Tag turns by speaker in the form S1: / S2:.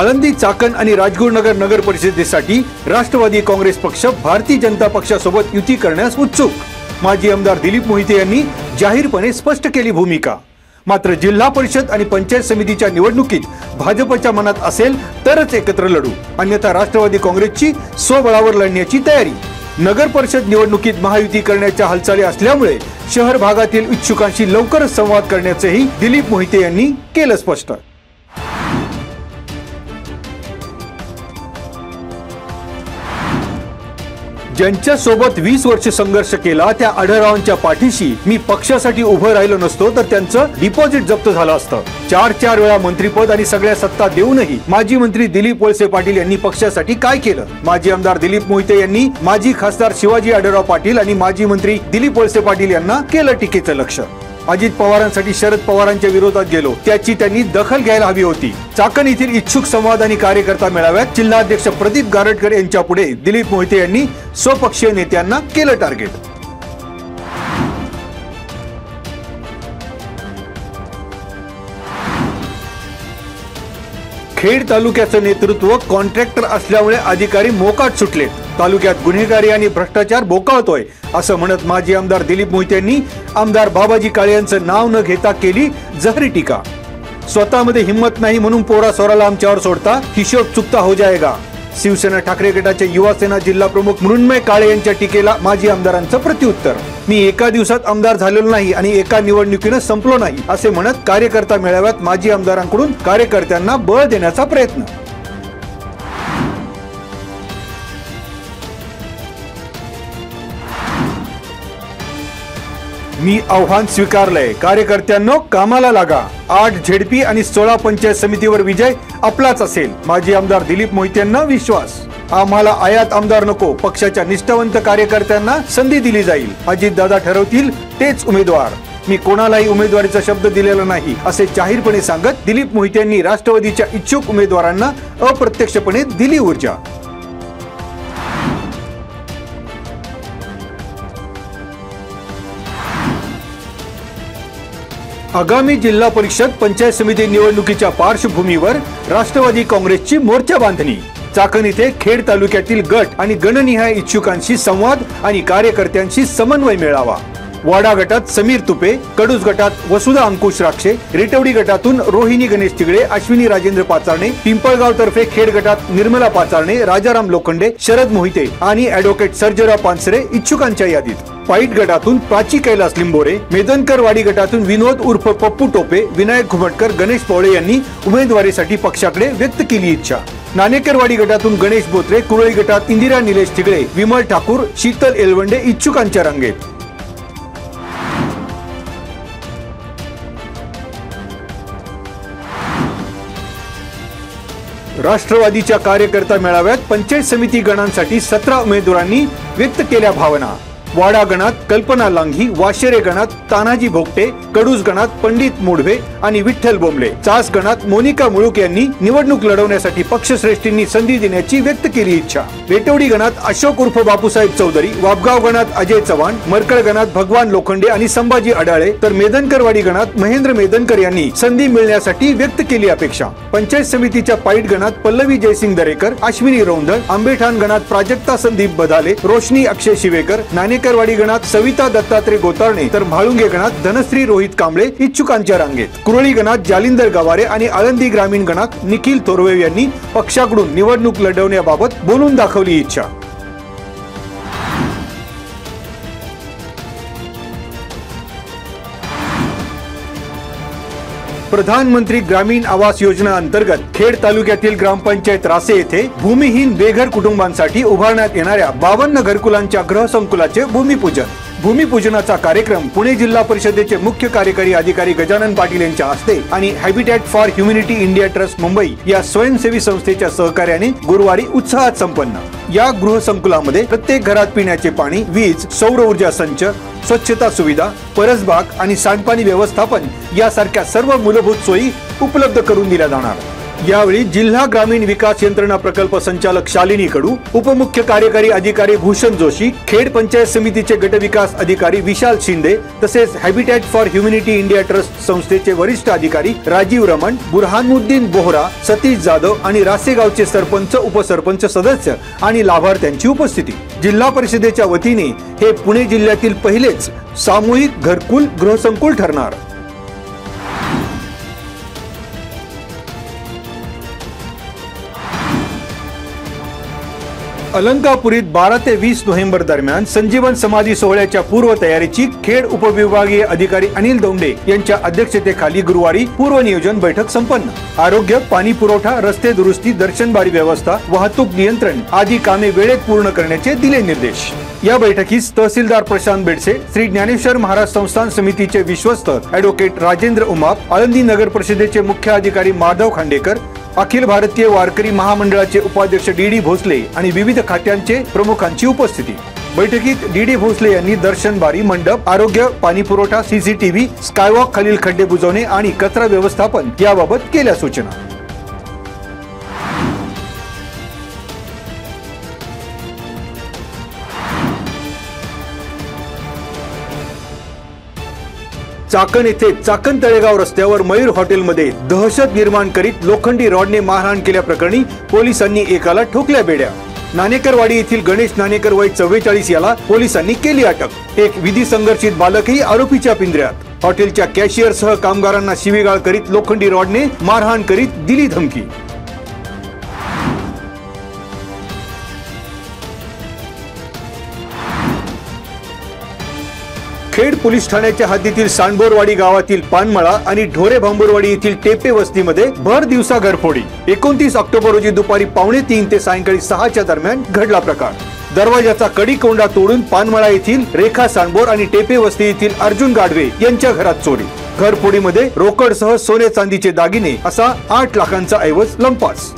S1: आळंदी, चाकण आणि राजगुरुनगर नगर परिषदेसाठी राष्ट्रवादी काँग्रेस पक्ष भारतीय जनता पक्षासोबत युती करण्यास उत्सुक। माजी आमदार दिलीप मोहिते यांनी जाहीरपणे स्पष्ट केली भूमिका। मात्र जिल्हा परिषद आणि पंचायत समितीच्या निवडणुकीत भाजपच्या मनात असेल तरच एकत्र लढू, अन्यथा राष्ट्रवादी काँग्रेसची स्वबळावर लढण्याची तयारी। नगर परिषद निवडणुकीत महायुती करण्याच्या हालचाली असल्यामुळे शहर भागातील इच्छुकांशी लवकरच संवाद करण्याचेही दिलीप मोहिते यांनी केलं स्पष्ट। ज्यांच्या सोबत 20 वर्ष संघर्ष केला त्या आढळरावांच्या पाठीशी मी पक्षासाठी उभं राहिलो नसतो तर त्यांचं डिपॉझिट जप्त झालं असतं। 4 वेळा मंत्रीपद आणि सगळ्या सत्ता देऊनही माजी मंत्री दिलीप वळसे पाटील यांनी पक्षासाठी काय केलं? माजी आमदार दिलीप मोहिते यांनी माजी खासदार शिवाजी आढळराव पाटील आणि माजी मंत्री दिलीप वळसे पाटील यांना केलं टीकेचं लक्ष्य। अजित पवारांसाठी शरद पवारांच्या विरोधात गेलो त्याची त्यांनी दखल घ्यायला हवी होती। चाकण येथील इच्छुक संवाद आणि कार्यकर्ता मेळाव्यात जिल्हाध्यक्ष प्रदीप गारटकर यांच्या पुढे दिलीप मोहिते यांनी स्वपक्षीय नेत्यांना केलं टार्गेट। खेड तालुक्याचं नेतृत्व कॉन्ट्रॅक्टर असल्यामुळे अधिकारी मोकाट सुटले। तालुक्यात गुन्हेगारी आणि भ्रष्टाचार बोकाळतोय असं म्हणत माजी आमदार दिलीप मोहिते यांनी आमदार बाबाजी काळे यांचं नाव न घेता केली जहरी टीका। स्वतःमध्ये हिम्मत नाही म्हणून पोरा सोराला आमच्यावर सोडता, हिशोब चुकता हो जाएगा। शिवसेना ठाकरे गटाचे युवा सेना जिल्हा प्रमुख मृण्मय काळे यांच्या टीकेला माजी आमदारांचं प्रत्युत्तर। मी एका दिवसात आमदार झालेलो नाही आणि एका निवडणुकीने संपलो नाही असे म्हणत कार्यकर्ता मेळाव्यात माजी आमदारांकडून कार्यकर्त्यांना बळ देण्याचा प्रयत्न। मी आव्हान स्वीकारलंय, कार्यकर्त्यांनो कामाला लागा। 8 झेडपी आणि 16 पंचायत समितीवर विजय आपलाच असेल, माजी आमदार दिलीप मोहिते यांना विश्वास। आम्हाला आयात आमदार नको, पक्षाच्या निष्ठावंत कार्यकर्त्यांना संधी दिली जाईल। अजित दादा ठरवतील तेच उमेदवार, मी कोणालाही उमेदवारीचा शब्द दिलेला नाही असे जाहीरपणे सांगत दिलीप मोहिते यांनी राष्ट्रवादीच्या इच्छुक उमेदवारांना अप्रत्यक्षपणे दिली ऊर्जा। आगामी जिल्हा परिषद पंचायत समिती निवडणुकीच्या पार्श्वभूमीवर राष्ट्रवादी काँग्रेसची मोर्चा बांधणी। चाकण येथे खेड तालुक्यातील गट आणि गणनिहाय इच्छुकांशी संवाद आणि कार्यकर्त्यांशी समन्वय मेळावा। वाडा गटात समीर तुपे, कडूस गटात वसुधा अंकुश राक्षे, रेटवडी गटातून रोहिणी गणेश तिगडे, अश्विनी राजेंद्र पाचारणे, पिंपळगाव तर्फे खेड गटात निर्मला पाचारणे, राजाराम लोखंडे, शरद मोहिते आणि ॲडव्होकेट सर्जेराव पानसरे इच्छुकांच्या यादीत। पाईट गटातून प्राची कैलास लिंबोरे, मेदनकरवाडी गटातून विनोद उर्फ पप्पू टोपे, विनायक घुमटकर, गणेश पवळे यांनी उमेदवारीसाठी पक्षाकडे व्यक्त केली इच्छा। नाणेकरवाडी गटातून गणेश बोत्रे, कुरळी गटात इंदिरा निलेश तिगडे, विमल ठाकूर, शीतल एलवंडे इच्छुकांच्या रांगेत। राष्ट्रवादीच्या कार्यकर्ता मेळाव्यात पंचायत समिती गणांसाठी 17 उमेदवारांनी व्यक्त केल्या भावना। वाडा गणात कल्पना लांघी, वाशेरे गणात तानाजी भोगटे, कडूस गणात पंडित मोडवे आणि विठ्ठल बोंबले, चास गणात मोनिका मुळूक यांनी निवडणूक लढवण्यासाठी पक्षश्रेष्ठींनी संधी देण्याची व्यक्त केली इच्छा। वेटवडी गणात अशोक उर्फ बापूसाहेब चौधरी, वापगाव गणात अजय चव्हाण, मरकळ गणात भगवान लोखंडे आणि संभाजी अडाळे तर मेदनकरवाडी गणात महेंद्र मेदनकर यांनी संधी मिळण्यासाठी व्यक्त केली अपेक्षा। पंचायत समितीच्या पाईट गणात पल्लवी जयसिंग दरेकर, अश्विनी रौंदळ, आंबेठाण गणात प्राजक्ता संदीप बदाले, रोशनी अक्षय शिवेकर, नाणेकरवाडी गणात सविता दत्तात्रय गोतारणे तर म्हाळुंगे गणात धनश्री रोहित कांबळे इच्छुकांच्या रांगेत। कुरळी गणात जालिंदर गवारे आणि आळंदी ग्रामीण गणात निखिल थोरवे यांनी पक्षाकडून निवडणूक लढवण्याबाबत बोलून दाखवली इच्छा। प्रधानमंत्री ग्रामीण आवास योजना अंतर्गत खेड तालुक्यातील ग्रामपंचायत रासे येथे भूमिहीन बेघर कुटुंबांसाठी उभारण्यात येणाऱ्या 52 घरकुलांच्या गृहसंकुलाचे भूमिपूजन। भूमिपूजनाचा कार्यक्रम पुणे जिल्हा परिषदेचे मुख्य कार्यकारी अधिकारी गजानन पाटील यांच्या हस्ते आणि habitat for humanity India trust Mumbai या स्वयंसेवी संस्थेच्या सहकार्याने गुरुवारी उत्साहात संपन्न। या गृहसंकुलामध्ये प्रत्येक घरात पिण्याचे पाणी, वीज, सौर ऊर्जा संच, स्वच्छता सुविधा, परसबाग आणि सांडपाणी व्यवस्थापन यासारख्या सर्व मूलभूत सोयी उपलब्ध करून दिल्या जाणार। यावेळी जिल्हा ग्रामीण विकास यंत्रणा प्रकल्प संचालक शालिनी कडू, उपमुख्य कार्यकारी अधिकारी भूषण जोशी, खेड पंचायत समितीचे गट विकास अधिकारी विशाल शिंदे तसेच habitat for humanity India trust संस्थेचे वरिष्ठ अधिकारी राजीव रमण, बुरहानुद्दीन बोहरा, सतीश जाधव आणि रासेगावचे सरपंच, उपसरपंच सदस्य आणि लाभार्थ्यांची उपस्थिती. जिल्हा परिषदेच्या वतीने हे पुणे जिल्ह्यातील पहिलेच सामूहिक घरकुल गृहसंकुल ठरणार. अलंकापुरीत 12 ते 20 नोव्हेंबर दरम्यान संजीवन समाधी सोहळ्याच्या पूर्वतयारीची खेड उपविभागीय अधिकारी अनिल दौंडे यांच्या अध्यक्षतेखाली गुरुवारी पूर्वनियोजन बैठक संपन्न. आरोग्य, पाणी पुरवठा, रस्ते दुरुस्ती, दर्शनबारी व्यवस्था, वाहतूक नियंत्रण आदी कामे वेळेत पूर्ण करण्याचे दिले निर्देश. या बैठकीस तहसीलदार प्रशांत बेडसे, श्री ज्ञानेश्वर महाराज संस्थान समितीचे विश्वस्त ॲडव्होकेट राजेंद्र उमाप, आळंदी नगर परिषदेचे मुख्य अधिकारी माधव खांडेकर, अखिल भारतीय वारकरी महामंडळाचे उपाध्यक्ष डी भोसले आणि विविध खात्यांचे प्रमुखांची उपस्थिती. बैठकीत डी भोसले यांनी दर्शनबारी, मंडप, आरोग्य, पाणी पुरवठा, सीसीटीव्ही, स्कायवॉक खालील खड्डे बुजवणे आणि कचरा व्यवस्थापन याबाबत केल्या सूचना. चाकण येथे चाकण तळेगाव रस्त्यावर मयूर हॉटेलमध्ये दहशत निर्माण करीत लोखंडी रॉडने मारहाण केल्याप्रकरणी पोलिसांनी एकाला ठोकल्या बेड्या. नाणेकरवाडी येथील गणेश नाणेकर वय 44 याला पोलिसांनी केली अटक. एक विधी संघर्षित बालकही आरोपीच्या पिंजऱ्यात. हॉटेलच्या कॅशियरसह कामगारांना शिवीगाळ करीत लोखंडी रॉडने मारहाण करीत दिली धमकी. खेड पोलीस ठाण्याच्या हद्दीतील सांडबोरवाडी गावातील पानमळा आणि ढोरे भांबुरवाडी येथील टेपे वस्तीमध्ये भर दिवसा घरफोडी. 29 ऑक्टोबर रोजी दुपारी 2:45 ते सायंकाळी 6च्या दरम्यान घडला प्रकार. दरवाजाचा कडी कोंडा तोडून पानमळा येथील रेखा सांडबोर आणि टेपे वस्ती येथील अर्जुन गाढवे यांच्या घरात चोरी. घरफोडीमध्ये रोकडसह सोने चांदीचे दागिने असा 8 लाखांचा ऐवज लंपास.